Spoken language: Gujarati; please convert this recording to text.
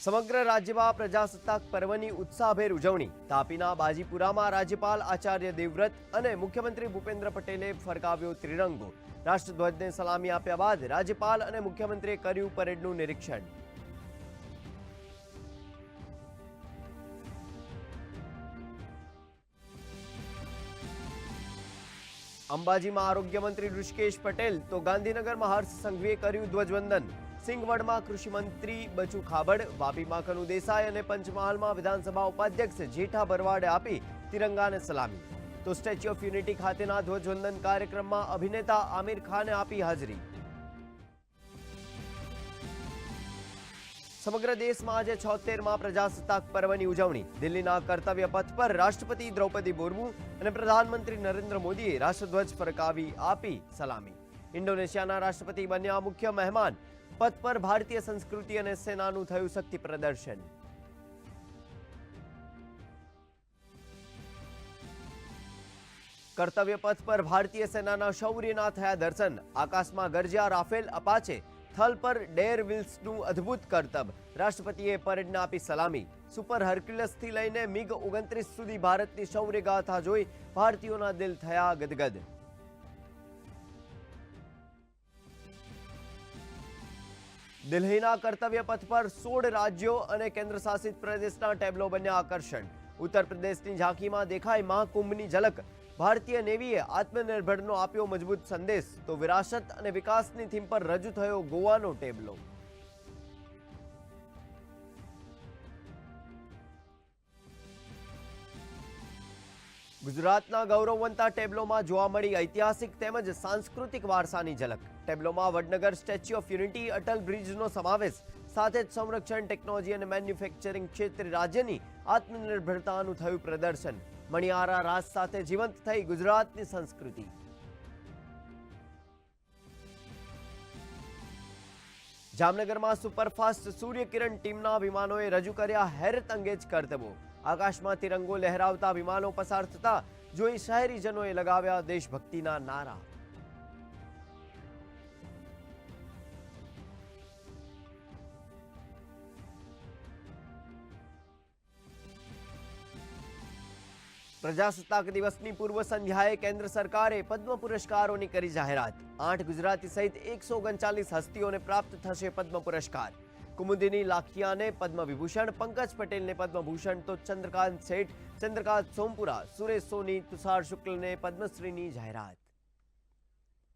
સમગ્ર રાજ્યમાં પ્રજાસત્તાક પર્વની ઉત્સાહભેર ઉજવણી. તાપીના બાજીપુરામાં રાજ્યપાલ આચાર્ય દેવવ્રત અને મુખ્યમંત્રી ભૂપેન્દ્ર પટેલે ફરકાવ્યો ત્રિરંગો. રાષ્ટ્રધ્વજને સલામી આપ્યા બાદ રાજ્યપાલ અને મુખ્યમંત્રીએ કર્યું પરેડનું નિરીક્ષણ. અંબાજીમાં આરોગ્ય મંત્રી ઋષિકેશ પટેલ તો ગાંધીનગરમાં હર્ષ સંઘવીએ કર્યું ધ્વજવંદન. સિંગવડમાં કૃષિમંત્રી બચુ ખાબડ, વાપીમાં કનુ દેસાઈ અને પંચમહાલમાં વિધાનસભા ઉપાધ્યક્ષ જેઠા ભરવાડે આપી તિરંગાને સલામી. તો સ્ટેચ્યુ ઓફ યુનિટી ખાતેના ધ્વજવંદન કાર્યક્રમમાં અભિનેતા આમિર ખાને આપી હાજરી. સમગ્ર દેશમાં આજે 76મા પ્રજાસત્તાક પર્વની ઉજવણી. દિલ્હીના કર્તવ્ય પથ પર રાષ્ટ્રપતિ દ્રૌપદી મુર્મુ અને પ્રધાનમંત્રી નરેન્દ્ર મોદીએ રાષ્ટ્રધ્વજ ફરકાવી આપી સલામી. ઇન્ડોનેશિયાના રાષ્ટ્રપતિ બન્યા મુખ્ય મહેમાન. પથ પર ભારતીય સંસ્કૃતિ અને સેનાનું થયું શક્તિ પ્રદર્શન. કર્તવ્ય પથ પર ભારતીય સેનાના શૌર્યના થયા દર્શન. આકાશમાં ગરજ્યા રાફેલ અપાચે, થલ પર ડેર વિલ્સનું અદ્ભુત કરતબ. રાષ્ટ્રપતિએ પરેડને આપી સલામી. સુપર હર્ક્યુલસથી લઈને મિગ 29 સુધી ભારતની શૌર્યગાથા જોઈ ભારતીયોના દિલ થયા ગદગદ. દિલ્હીના કર્તવ્ય પથ પર 16 રાજ્યો અને કેન્દ્રશાસિત પ્રદેશના ટેબ્લો બન્યા આકર્ષણ. ઉત્તર પ્રદેશની ઝાંખીમાં દેખાઈ મહાકુંભની ઝલક. ભારતીય નેવીએ આત્મનિર્ભરનો આપ્યો મજબૂત સંદેશ. તો વિરાસત અને વિકાસની થીમ પર રજૂ થયો ગોવાનો ટેબ્લો. ગુજરાતના ગૌરવવંતા ટેબ્લોમાં જોવા મળી ઐતિહાસિક તેમજ સાંસ્કૃતિક વારસાની ઝલક. ટેબ્લોમાં Vadnagar, Statue of Unity, Atal બ્રિજનો સમાવેશ, સાથે જ સંરક્ષણ, ટેકનોલોજી અને મેન્યુફેક્ચરિંગ ક્ષેત્રે રાજ્યની આત્મનિર્ભરતાનું થયું પ્રદર્શન. મણિયારા રાસ સાથે જીવંત થઈ ગુજરાતની સંસ્કૃતિ. જામનગરમાં સુપરફાસ્ટ સૂર્યકિરણ ટીમના વિમાનોએ રજૂ કર્યા હેરત અંગેજ કરતબો. આકાશમાં તિરંગો લહેરાવતા વિમાનો પસાર થતા જોઈ શહેરીજનોએ લગાવ્યા દેશભક્તિના નારા. પ્રજાસત્તાક દિવસની પૂર્વ સંધ્યાએ કેન્દ્ર સરકારે પદ્મ પુરસ્કારોની કરી જાહેરાત. 8 ગુજરાતી સહિત 139 હસ્તીઓને પ્રાપ્ત થશે પદ્મ પુરસ્કાર. કુમુદિની લાખિયાને પદ્મ વિભૂષણ, પંકજ પટેલને પદ્મભૂષણ, તો ચંદ્રકાંત શેઠ, ચંદ્રકાંત સોમપુરા, સુરેશ સોની, તુષાર શુક્લને પદ્મશ્રીની જાહેરાત.